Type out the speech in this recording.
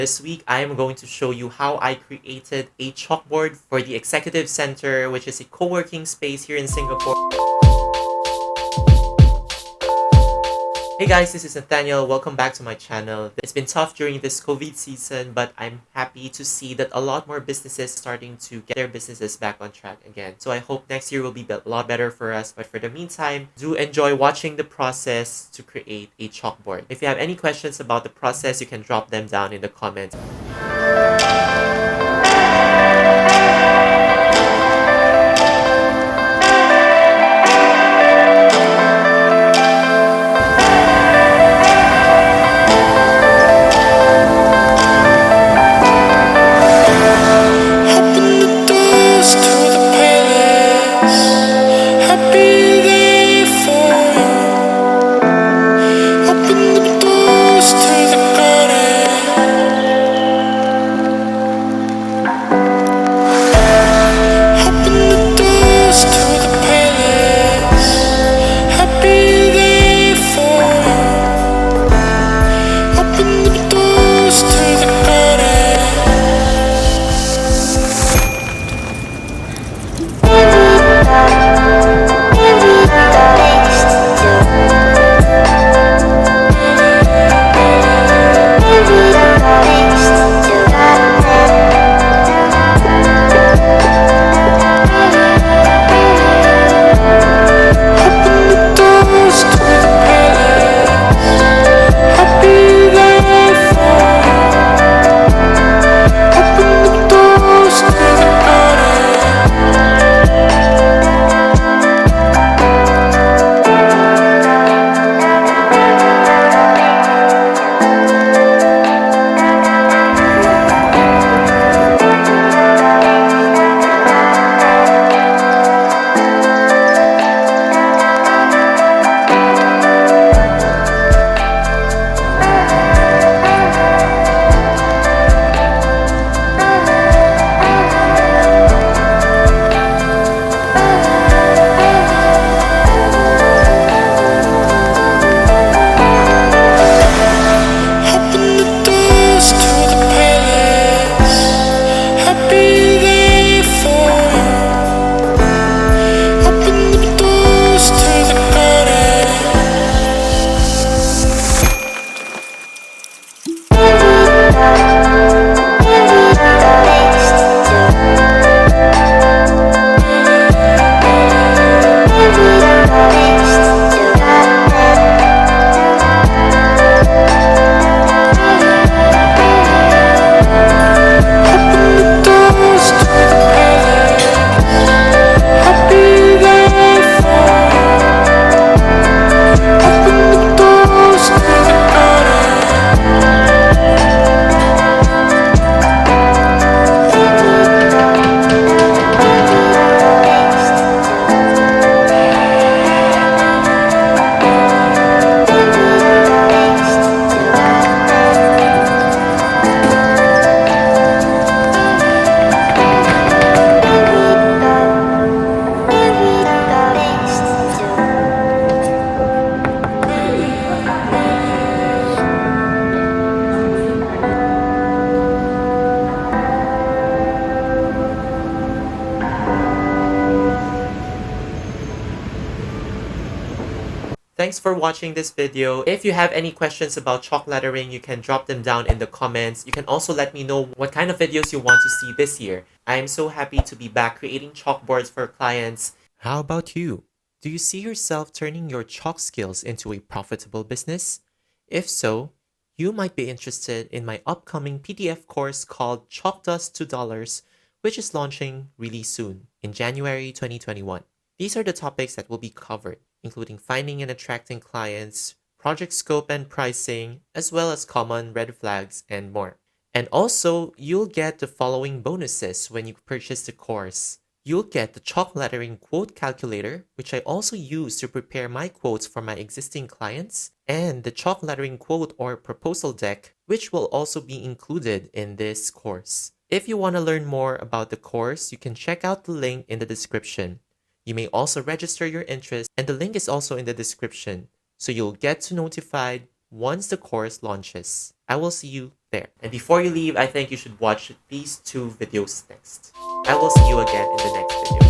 This week, I am going to show you how I created a chalkboard for the Executive Center, which is a co-working space here in Singapore. Hey guys, this is Nathaniel. Welcome back to my channel. It's been tough during this COVID season, but I'm happy to see that a lot more businesses starting to get their businesses back on track again. So I hope next year will be a lot better for us. But for the meantime, do enjoy watching the process to create a chalkboard. If you have any questions about the process, you can drop them down in the comments. Thanks for watching this video. If you have any questions about chalk lettering, you can drop them down in the comments. You can also let me know what kind of videos you want to see this year. I am so happy to be back creating chalkboards for clients. How about you? Do you see yourself turning your chalk skills into a profitable business? If so, you might be interested in my upcoming PDF course called Chalk Dust $2, which is launching really soon in January 2021. These are the topics that will be covered, including finding and attracting clients, project scope and pricing, as well as common red flags and more. And also, you'll get the following bonuses when you purchase the course. You'll get the chalk lettering quote calculator, which I also use to prepare my quotes for my existing clients, and the chalk lettering quote or proposal deck, which will also be included in this course. If you want to learn more about the course, you can check out the link in the description. You may also register your interest, and the link is also in the description, so you'll get notified once the course launches. I will see you there. And before you leave, I think you should watch these two videos next. I will see you again in the next video.